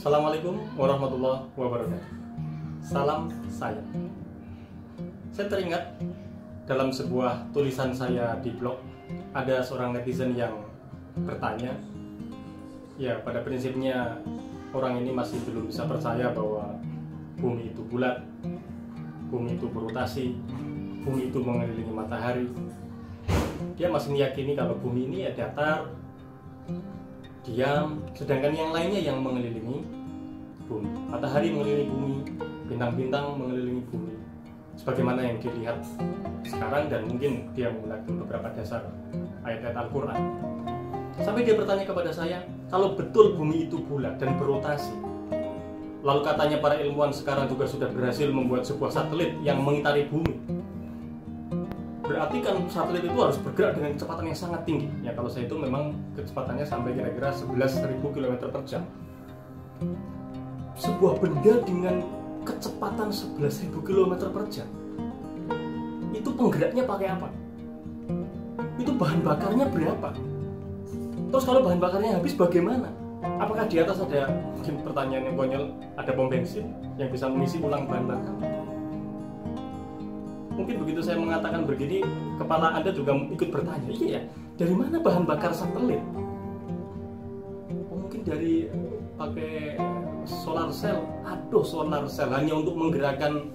Assalamualaikum warahmatullahi wabarakatuh. Salam sayang. Saya teringat dalam sebuah tulisan saya di blog, ada seorang netizen yang bertanya, ya pada prinsipnya orang ini masih belum bisa percaya bahwa bumi itu bulat, bumi itu berotasi, bumi itu mengelilingi matahari. Dia masih meyakini kalau bumi ini ya datar, diam, sedangkan yang lainnya yang mengelilingi bumi. Matahari mengelilingi bumi, bintang-bintang mengelilingi bumi, sebagaimana yang dilihat sekarang, dan mungkin dia menggunakan beberapa dasar ayat-ayat Al-Quran. Sampai dia bertanya kepada saya, kalau betul bumi itu bulat dan berotasi, lalu katanya para ilmuwan sekarang juga sudah berhasil membuat sebuah satelit yang mengitari bumi, berarti kan satelit itu harus bergerak dengan kecepatan yang sangat tinggi. Ya kalau saya itu memang kecepatannya sampai kira-kira 11.000 km per jam. Sebuah benda dengan kecepatan 11.000 km per jam, itu penggeraknya pakai apa? Itu bahan bakarnya berapa? Terus kalau bahan bakarnya habis bagaimana? Apakah di atas ada, mungkin pertanyaan yang konyol, ada pom bensin yang bisa mengisi ulang bahan bakar? Mungkin begitu saya mengatakan begini, kepala Anda juga ikut bertanya, iya ya, dari mana bahan bakar satelit? Mungkin dari pakai solar cell. Aduh, solar cell hanya untuk menggerakkan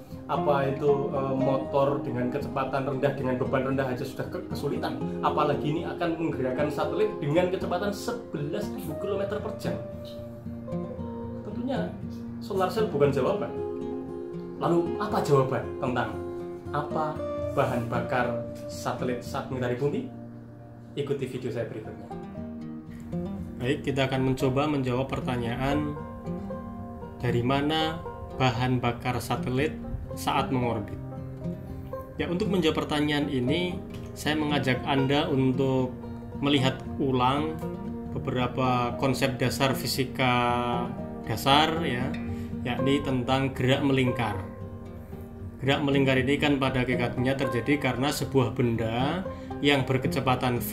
motor dengan kecepatan rendah, dengan beban rendah aja sudah kesulitan. Apalagi ini akan menggerakkan satelit dengan kecepatan 11.000 km per jam. Tentunya solar cell bukan jawaban. Lalu apa jawaban tentang apa bahan bakar satelit saat mengitari bumi? Ikuti video saya berikutnya. Baik, kita akan mencoba menjawab pertanyaan dari mana bahan bakar satelit saat mengorbit. Ya, untuk menjawab pertanyaan ini, saya mengajak Anda untuk melihat ulang beberapa konsep dasar fisika dasar, ya, yakni tentang gerak melingkar. Gerak melingkar ini kan pada hakikatnya terjadi karena sebuah benda yang berkecepatan v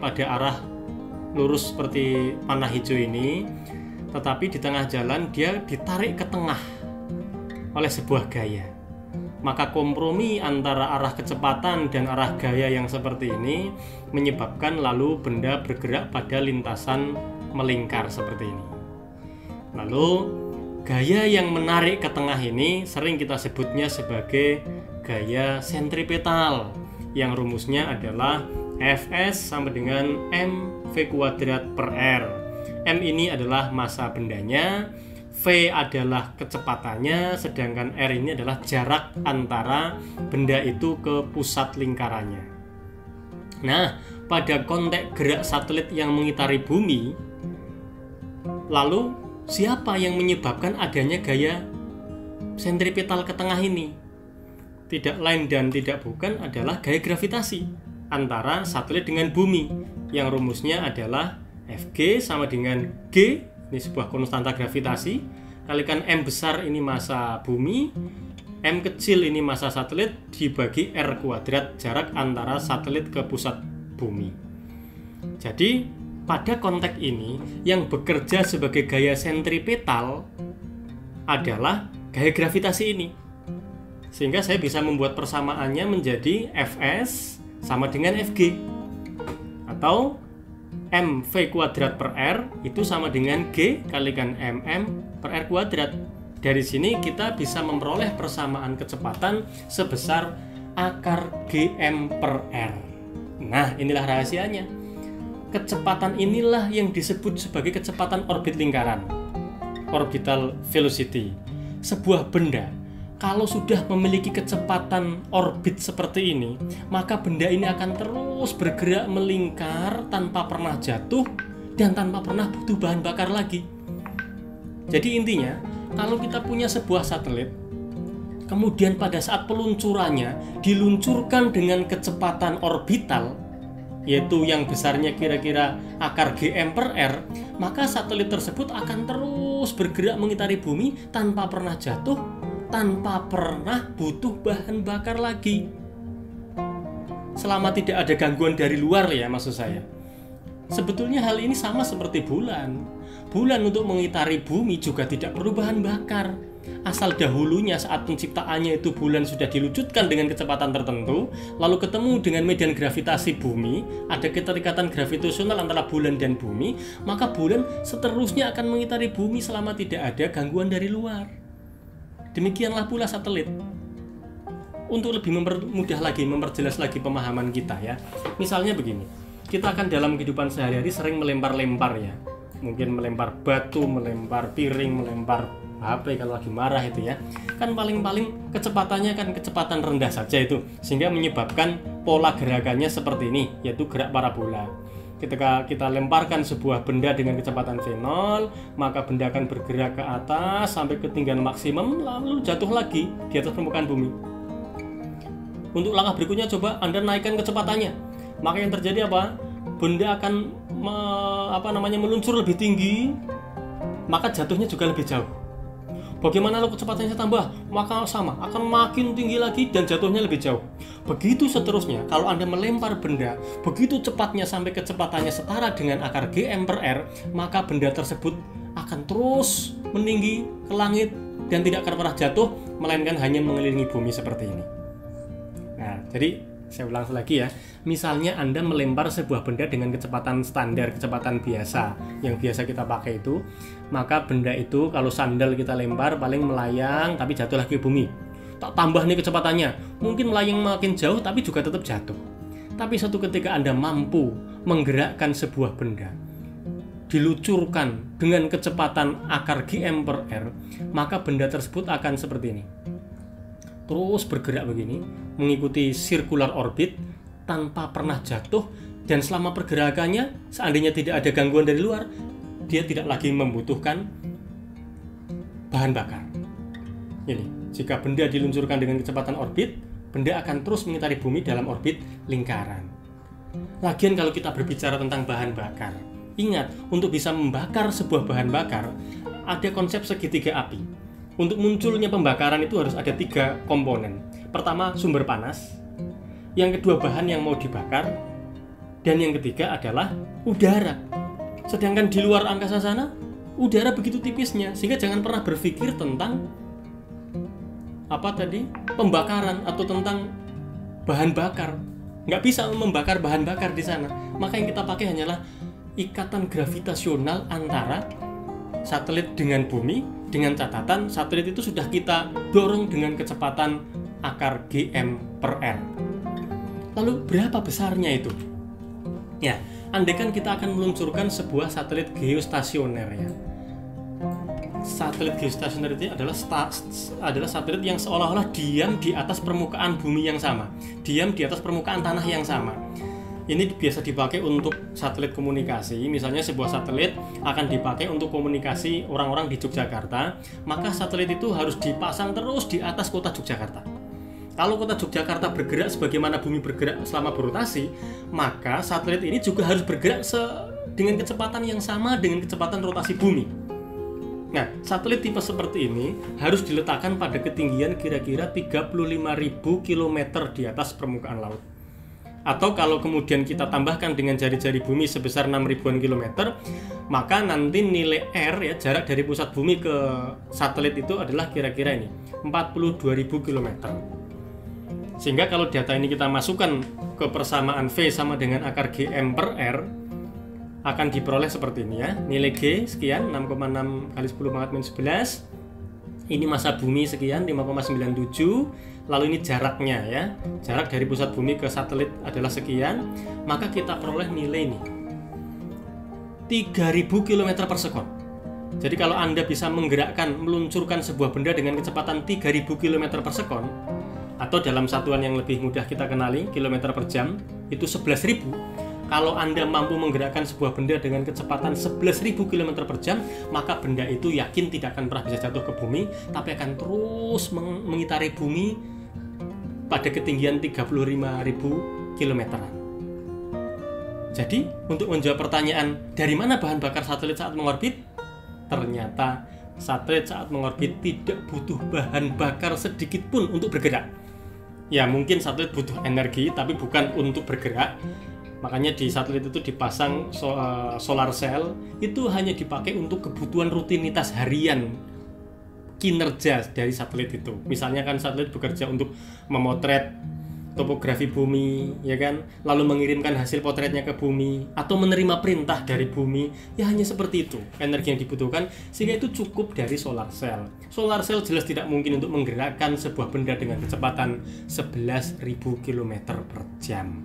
pada arah lurus seperti panah hijau ini, tetapi di tengah jalan dia ditarik ke tengah oleh sebuah gaya. Maka kompromi antara arah kecepatan dan arah gaya yang seperti ini menyebabkan lalu benda bergerak pada lintasan melingkar seperti ini. Lalu gaya yang menarik ke tengah ini sering kita sebutnya sebagai gaya sentripetal, yang rumusnya adalah Fs sama dengan mv² per r. M ini adalah massa bendanya, V adalah kecepatannya, sedangkan R ini adalah jarak antara benda itu ke pusat lingkarannya. Nah, pada konteks gerak satelit yang mengitari bumi, lalu siapa yang menyebabkan adanya gaya sentripetal ke tengah ini? Tidak lain dan tidak bukan adalah gaya gravitasi antara satelit dengan bumi, yang rumusnya adalah Fg sama dengan G, ini sebuah konstanta gravitasi, kalikan M besar ini massa bumi, M kecil ini massa satelit, dibagi R² jarak antara satelit ke pusat bumi. Jadi pada konteks ini yang bekerja sebagai gaya sentripetal adalah gaya gravitasi ini. Sehingga saya bisa membuat persamaannya menjadi Fs sama dengan Fg, atau mv² per r itu sama dengan G kalikan mm per r². Dari sini kita bisa memperoleh persamaan kecepatan sebesar akar Gm per r. Nah, inilah rahasianya. Kecepatan inilah yang disebut sebagai kecepatan orbit lingkaran, orbital velocity. Sebuah benda kalau sudah memiliki kecepatan orbit seperti ini, maka benda ini akan terus bergerak melingkar tanpa pernah jatuh dan tanpa pernah butuh bahan bakar lagi. Jadi intinya, kalau kita punya sebuah satelit, kemudian pada saat peluncurannya diluncurkan dengan kecepatan orbital, yaitu yang besarnya kira-kira akar Gm per r, maka satelit tersebut akan terus bergerak mengitari bumi tanpa pernah jatuh, tanpa pernah butuh bahan bakar lagi. Selama tidak ada gangguan dari luar, ya maksud saya. Sebetulnya hal ini sama seperti bulan. Bulan untuk mengitari bumi juga tidak perlu bahan bakar. Asal dahulunya saat penciptaannya itu bulan sudah diluncurkan dengan kecepatan tertentu, lalu ketemu dengan median gravitasi bumi, ada keterikatan gravitasional antara bulan dan bumi, maka bulan seterusnya akan mengitari bumi selama tidak ada gangguan dari luar. Demikianlah pula satelit. Untuk lebih mempermudah lagi, memperjelas lagi pemahaman kita ya. Misalnya begini, kita akan dalam kehidupan sehari-hari sering melempar-lempar ya. Mungkin melempar batu, melempar piring, melempar HP kalau lagi marah itu ya. Kan paling-paling kecepatannya kan kecepatan rendah saja itu, sehingga menyebabkan pola gerakannya seperti ini, yaitu gerak parabola. Ketika kita lemparkan sebuah benda dengan kecepatan v0, maka benda akan bergerak ke atas sampai ketinggian maksimum, lalu jatuh lagi di atas permukaan bumi. Untuk langkah berikutnya coba Anda naikkan kecepatannya, maka yang terjadi apa? Benda akan meluncur lebih tinggi, maka jatuhnya juga lebih jauh. Bagaimana kalau kecepatannya tambah? Maka sama, akan makin tinggi lagi dan jatuhnya lebih jauh. Begitu seterusnya, kalau Anda melempar benda begitu cepatnya sampai kecepatannya setara dengan akar G/R, maka benda tersebut akan terus meninggi ke langit dan tidak akan pernah jatuh, melainkan hanya mengelilingi bumi seperti ini. Nah, jadi saya ulang lagi ya. Misalnya Anda melempar sebuah benda dengan kecepatan standar, kecepatan biasa yang biasa kita pakai itu, maka benda itu kalau sandal kita lempar paling melayang tapi jatuh lagi ke bumi. Tak tambah nih kecepatannya, mungkin melayang makin jauh tapi juga tetap jatuh. Tapi suatu ketika Anda mampu menggerakkan sebuah benda, diluncurkan dengan kecepatan akar G/R, maka benda tersebut akan seperti ini. Terus bergerak begini, mengikuti circular orbit tanpa pernah jatuh, dan selama pergerakannya seandainya tidak ada gangguan dari luar, dia tidak lagi membutuhkan bahan bakar. Ini, jika benda diluncurkan dengan kecepatan orbit, benda akan terus mengitari bumi dalam orbit lingkaran. Lagian kalau kita berbicara tentang bahan bakar, ingat, untuk bisa membakar sebuah bahan bakar, ada konsep segitiga api. Untuk munculnya pembakaran itu harus ada 3 komponen. Pertama, sumber panas. Yang kedua, bahan yang mau dibakar. Dan yang ketiga adalah udara. Sedangkan di luar angkasa sana, udara begitu tipisnya, sehingga jangan pernah berpikir tentang pembakaran atau tentang bahan bakar. Nggak bisa membakar bahan bakar di sana. Maka yang kita pakai hanyalah ikatan gravitasional antara satelit dengan bumi, dengan catatan satelit itu sudah kita dorong dengan kecepatan akar G/R. Lalu berapa besarnya itu? Ya, andaikan kita akan meluncurkan sebuah satelit geostasioner ya. Satelit geostasioner itu adalah satelit yang seolah-olah diam di atas permukaan bumi yang sama, diam di atas permukaan tanah yang sama. Ini biasa dipakai untuk satelit komunikasi. Misalnya sebuah satelit akan dipakai untuk komunikasi orang-orang di Yogyakarta, maka satelit itu harus dipasang terus di atas kota Yogyakarta. Kalau kota Yogyakarta bergerak sebagaimana bumi bergerak selama berotasi, maka satelit ini juga harus bergerak dengan kecepatan yang sama dengan kecepatan rotasi bumi. Nah, satelit tipe seperti ini harus diletakkan pada ketinggian kira-kira 35.000 km di atas permukaan laut. Atau kalau kemudian kita tambahkan dengan jari-jari bumi sebesar 6.000-an kilometer, maka nanti nilai R ya, jarak dari pusat bumi ke satelit itu adalah kira-kira ini 42.000 km. Sehingga kalau data ini kita masukkan ke persamaan V sama dengan akar G/R, akan diperoleh seperti ini ya. Nilai G sekian 6,6 kali 10 pangkat -11. Ini massa bumi sekian 5,97. Lalu ini jaraknya ya, jarak dari pusat bumi ke satelit adalah sekian, maka kita peroleh nilai ini 3.000 km per sekon. Jadi kalau Anda bisa meluncurkan sebuah benda dengan kecepatan 3.000 km per sekon, atau dalam satuan yang lebih mudah kita kenali, kilometer per jam, itu 11.000. Kalau Anda mampu menggerakkan sebuah benda dengan kecepatan 11.000 km per jam, maka benda itu yakin tidak akan pernah bisa jatuh ke bumi, tapi akan terus mengitari bumi pada ketinggian 35.000 km. Jadi, untuk menjawab pertanyaan dari mana bahan bakar satelit saat mengorbit, ternyata satelit saat mengorbit tidak butuh bahan bakar sedikit pun untuk bergerak. Ya, mungkin satelit butuh energi, tapi bukan untuk bergerak. Makanya di satelit itu dipasang solar cell, itu hanya dipakai untuk kebutuhan rutinitas harian kinerja dari satelit itu. Misalnya kan satelit bekerja untuk memotret topografi bumi, ya kan, lalu mengirimkan hasil potretnya ke bumi atau menerima perintah dari bumi, ya hanya seperti itu energi yang dibutuhkan, sehingga itu cukup dari solar cell. Solar cell jelas tidak mungkin untuk menggerakkan sebuah benda dengan kecepatan 11.000 km per jam.